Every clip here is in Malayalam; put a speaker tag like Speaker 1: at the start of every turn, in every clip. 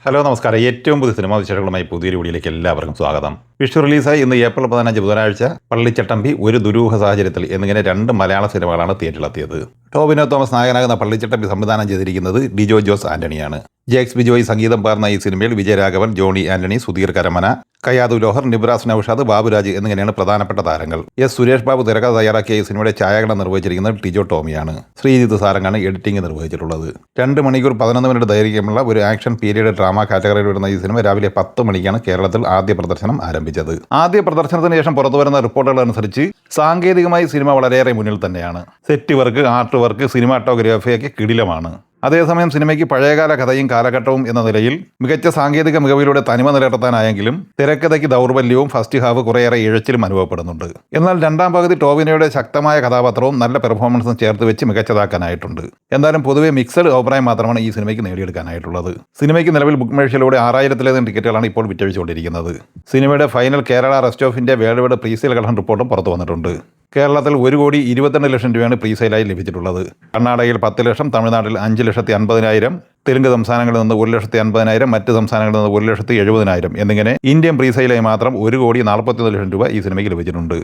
Speaker 1: ഹലോ നമസ്കാരം. ഏറ്റവും പുതിയ സിനിമാ വിശേഷങ്ങളുമായി പുതിയൊരു വീഡിയോയിലേക്ക് എല്ലാവർക്കും സ്വാഗതം. വിഷു റിലീസായി ഇന്ന് ഏപ്രിൽ 15 ബുധനാഴ്ച പള്ളിച്ചട്ടമ്പി ഒരു ദുരൂഹ സാഹചര്യത്തിൽ എന്നിങ്ങനെ രണ്ട് മലയാള സിനിമകളാണ് തിയേറ്ററിലെത്തിയത്. ടോവിനോ തോമസ് നായകനാകുന്ന പള്ളിച്ചട്ടമ്പി സംവിധാനം ചെയ്തിരിക്കുന്നത് ഡിജോ ജോസ് ആന്റണിയാണ്. ജെക്സ് ബിജോയ് സംഗീതം പകർന്ന ഈ സിനിമയിൽ വിജയരാഘവൻ, ജോണി ആന്റണി, സുധീർ കരമന, കയാദു ലോഹർ, നിബ്രാസ് നൌഷാദ്, ബാബുരാജ് എന്നിങ്ങനെയാണ് പ്രധാനപ്പെട്ട താരങ്ങൾ. സുരേഷ് ബാബു തിരക്കഥ തയ്യാറാക്കിയ ഈ സിനിമയുടെ ഛായാഗ്രഹണം നിർവഹിച്ചിരിക്കുന്നത് ടിജോ ടോമിയാണ്. ശ്രീജിത്ത് സാരംഗാണ് എഡിറ്റിംഗ് നിർവഹിച്ചിട്ടുള്ളത്. 2 മണിക്കൂർ 11 മിനിറ്റ് ദൈർഘ്യമുള്ള ഒരു ആക്ഷൻ പീരിയഡ് ഡ്രാമ കാറ്റഗറിയിൽ വരുന്ന ഈ സിനിമ രാവിലെ 10 മണിക്കാണ് കേരളത്തിൽ ആദ്യ പ്രദർശനം ആരംഭിച്ചത്. ആദ്യ പ്രദർശനത്തിന് ശേഷം പുറത്തുവരുന്ന റിപ്പോർട്ടുകൾ അനുസരിച്ച് സാങ്കേതികമായി സിനിമ വളരെയേറെ മുന്നിൽ തന്നെയാണ്. സെറ്റ് വർക്ക്, ആർട്ട് വർക്ക്, സിനിമാറ്റോഗ്രാഫിയൊക്കെ കിടിലമാണ്. അതേസമയം സിനിമയ്ക്ക് പഴയകാല കഥയും കാലഘട്ടവും എന്ന നിലയിൽ മികച്ച സാങ്കേതിക മികവിലൂടെ തനിമ നിലനിർത്താനായെങ്കിലും തിരക്കഥയ്ക്ക് ദൗർബല്യവും ഫസ്റ്റ് ഹാഫ് കുറേയേറെ ഇഴച്ചിലും അനുഭവപ്പെടുന്നുണ്ട്. എന്നാൽ രണ്ടാം പകുതി ടോവിനോയുടെ ശക്തമായ കഥാപാത്രവും നല്ല പെർഫോമൻസും ചേർത്ത് വെച്ച് മികച്ചതാക്കാനായിട്ടുണ്ട്. എന്നാലും പൊതുവെ മിക്സഡ് അഭിപ്രായം മാത്രമാണ് ഈ സിനിമയ്ക്ക് നേടിയെടുക്കാനായിട്ടുള്ളത്. സിനിമയ്ക്ക് നിലവിൽ ബുക്ക് മൈഷയിലൂടെ 6000-ത്തിലധികം ടിക്കറ്റുകളാണ് ഇപ്പോൾ വിറ്റഴിച്ചുകൊണ്ടിരിക്കുന്നത്. സിനിമയുടെ ഫൈനൽ കേരള റെസ്റ്റ് ഓഫിന്റെ വേൾഡ് വൈഡ് പ്രീസെയിൽ കളക്ഷൻ റിപ്പോർട്ടും പുറത്തു വന്നിട്ടുണ്ട്. കേരളത്തിൽ 1,22,00,000 രൂപയാണ് പ്രീസെയിലായി ലഭിച്ചിട്ടുള്ളത്. കർണാടകയിൽ 10 ലക്ഷം, തമിഴ്നാട്ടിൽ 5,50,000, തെലുങ്ക് സംസ്ഥാനങ്ങളിൽ നിന്ന് 1,50,000, മറ്റ് സംസ്ഥാനങ്ങളിൽ നിന്ന് 1,70,000 എന്നിങ്ങനെ ഇന്ത്യൻ പ്രീസെയിലായി മാത്രം 1,41,00,000 രൂപ ഈ സിനിമയ്ക്ക് ലഭിച്ചിട്ടുണ്ട്.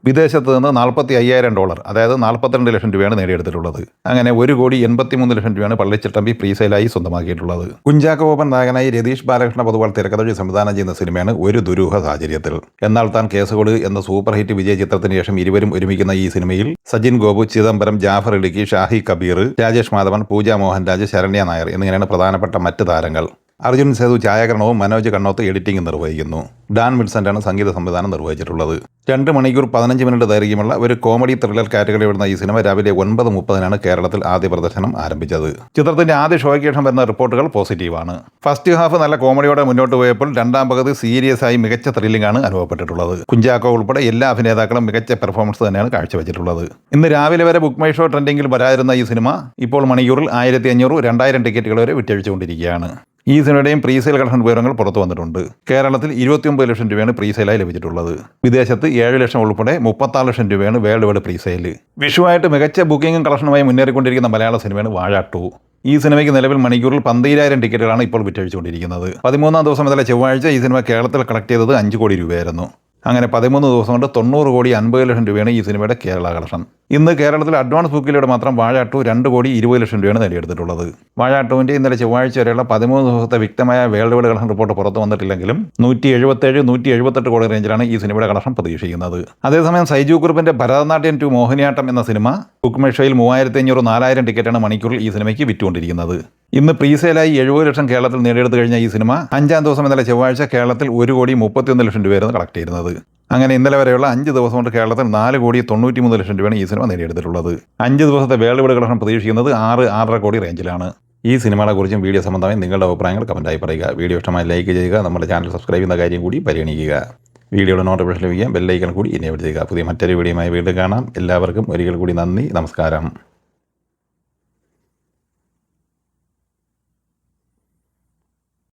Speaker 1: വിദേശത്ത് നിന്ന് $45,000, അതായത് 42 ലക്ഷം രൂപയാണ് നേടിയെടുത്തിട്ടുള്ളത്. അങ്ങനെ 1,83,00,000 രൂപയാണ് പള്ളിച്ചട്ടമ്പി പ്രീസെയിലായി സ്വന്തമാക്കിയിട്ടുള്ളത്. കുഞ്ചാക്കോ ബോബൻ നായകനായി രതീഷ് ബാലകൃഷ്ണ പൊതുവാൾ തിരക്കഥ സംവിധാനം ചെയ്യുന്ന സിനിമയാണ് ഒരു ദുരൂഹ സാഹചര്യത്തിൽ. എന്നാൽ താൻ കേസുകൊട് എന്ന സൂപ്പർ ഹിറ്റ് വിജയ ചിത്രത്തിന് ശേഷം ഇരുവരും ഒരുമിക്കുന്ന ഈ സിനിമയിൽ സജിൻ ഗോപു, ചിദംബരം, ജാഫർ ഇടുക്കി, ഷാഹി കബീർ, രാജേഷ് മാധവൻ, പൂജ മോഹൻരാജ്, ശരണ്യ നായർ എന്നിങ്ങനെയാണ് പ്രധാനപ്പെട്ട മറ്റ് താരങ്ങൾ. അർജുൻ സേതു ഛായാഗ്രഹണവും മനോജ് കണ്ണോത്ത് എഡിറ്റിംഗ് നിർവഹിക്കുന്നു. ഡാൻ വിൻസെന്റാണ് സംഗീത സംവിധാനം നിർവഹിച്ചിട്ടുള്ളത്. 2 മണിക്കൂർ 15 മിനിറ്റ് ദൈർഘ്യമുള്ള ഒരു കോമഡി ത്രില്ലർ കാറ്റഗറി വരുന്ന ഈ സിനിമ രാവിലെ 9:30 കേരളത്തിൽ ആദ്യ പ്രദർശനം ആരംഭിച്ചത്. ചിത്രത്തിന്റെ ആദ്യ ഷോയ്ക്ക് ശേഷം വരുന്ന റിപ്പോർട്ടുകൾ പോസിറ്റീവാണ്. ഫസ്റ്റ് ഹാഫ് നല്ല കോമഡിയോടെ മുന്നോട്ട് പോയപ്പോൾ രണ്ടാം പകുതി സീരിയസ് ആയി മികച്ച ത്രില്ലിംഗ് ആണ് അനുഭവപ്പെട്ടിട്ടുള്ളത്. കുഞ്ചാക്കോ ഉൾപ്പെടെ എല്ലാ അഭിനേതാക്കളും മികച്ച പെർഫോമൻസ് തന്നെയാണ് കാഴ്ചവെച്ചിട്ടുള്ളത്. ഇന്ന് രാവിലെ വരെ ബുക്ക് മൈ ഷോ ട്രെൻഡിംഗിൽ വരാതിരുന്ന ഈ സിനിമ ഇപ്പോൾ മണിക്കൂറിൽ 1500, 2000 ടിക്കറ്റുകൾ വരെ വിറ്റഴിച്ചുകൊണ്ടിരിക്കുകയാണ്. ഈ സിനിമയുടെയും പ്രീസെയിൽ കളക്ഷൻ വിവരങ്ങൾ പുറത്തു വന്നിട്ടുണ്ട്. കേരളത്തിൽ 29 ലക്ഷം രൂപയാണ് പ്രീസെയിലായി ലഭിച്ചിട്ടുള്ളത്. വിദേശത്ത് 7 ലക്ഷം ഉൾപ്പെടെ 36 ലക്ഷം രൂപയാണ് വേൾഡ് വൈഡ് പ്രീസെയിൽ. വിഷുവായിട്ട് മികച്ച ബുക്കിംഗും കളക്ഷനുമായി മുന്നേറിക്കൊണ്ടിരിക്കുന്ന മലയാള സിനിമയാണ് വാഴ 2. ഈ സിനിമയ്ക്ക് നിലവിൽ മണിക്കൂറിൽ 12,000 ടിക്കറ്റുകളാണ് ഇപ്പോൾ വിറ്റഴിച്ചുകൊണ്ടിരിക്കുന്നത്. 13-ാം ദിവസം മുതൽ ചൊവ്വാഴ്ച ഈ സിനിമ കേരളത്തിൽ കളക്ട് ചെയ്തത് 5 കോടി രൂപയായിരുന്നു. അങ്ങനെ 13 ദിവസം കൊണ്ട് 90,50,00,000 രൂപയാണ് ഈ സിനിമയുടെ കേരള കളക്ഷൻ. ഇന്ന് കേരളത്തിൽ അഡ്വാൻസ് ബുക്കിലൂടെ മാത്രം വാഴ 2 2,20,00,000 രൂപയാണ് നേടിയെടുത്തിട്ടുള്ളത്. വാഴ 2ന്റെ ഇന്നലെ ചൊവ്വാഴ്ച വരെയുള്ള 13 ദിവസത്തെ വ്യക്തമായ വേൾഡ് വൈഡ് കളക്ഷൻ റിപ്പോർട്ട് പുറത്തു വന്നിട്ടില്ലെങ്കിലും 177-178 കോടി റേഞ്ചിലാണ് ഈ സിനിമയുടെ കളക്ഷൻ പ്രതീക്ഷിക്കുന്നത്. അതേസമയം സൈജു കുറുപ്പിന്റെ ഭരതനാട്യം 2 മോഹിനിയാട്ടം എന്ന സിനിമ ബുക്ക് മൈ ഷോയിൽ 3,500-4,000 ടിക്കറ്റാണ് മണിക്കൂറിൽ ഈ സിനിമയ്ക്ക് വിറ്റുകൊണ്ടിരിക്കുന്നത്. ഇന്ന് പ്രീസെയിലായി 70 ലക്ഷം കേരളത്തിൽ നേടിയെടുത്തു കഴിഞ്ഞ ഈ സിനിമ 5-ാം ദിവസം ഇന്നലെ ചൊവ്വാഴ്ച കേരളത്തിൽ 1,31,00,000 രൂപയായിരുന്നു കളക്ട് ചെയ്യുന്നത്. അങ്ങനെ ഇന്നലെ വരെയുള്ള 5 ദിവസം കൊണ്ട് കേരളത്തിൽ 4,93,00,000 രൂപയാണ് ഈ സിനിമ നേടിയെടുത്തിട്ടുള്ളത്. 5 ദിവസത്തെ വേൾഡ് വൈഡ് കളക്ഷൻ പ്രതീക്ഷിക്കുന്നത് 6-6.5 കോടി റേഞ്ചിലാണ്. ഈ സിനിമകളെക്കുറിച്ചും വീഡിയോ സംബന്ധമായി നിങ്ങളുടെ അഭിപ്രായങ്ങൾ കമൻറ്റായി പറയുക. വീഡിയോ ഇഷ്ടമായി ലൈക്ക് ചെയ്യുക. നമ്മുടെ ചാനൽ സബ്സ്ക്രൈബ് ചെയ്യുന്ന കാര്യം കൂടി പരിഗണിക്കുക. വീഡിയോയുടെ നോട്ടിഫിക്കേഷൻ ലഭിക്കാൻ ബെല്ലൈക്കൺ കൂടി എനേബിൾ ചെയ്യുക. പുതിയ മറ്റൊരു വീഡിയോയുമായി വീണ്ടും കാണാം. എല്ലാവർക്കും ഒരിക്കൽ കൂടി നന്ദി, നമസ്കാരം.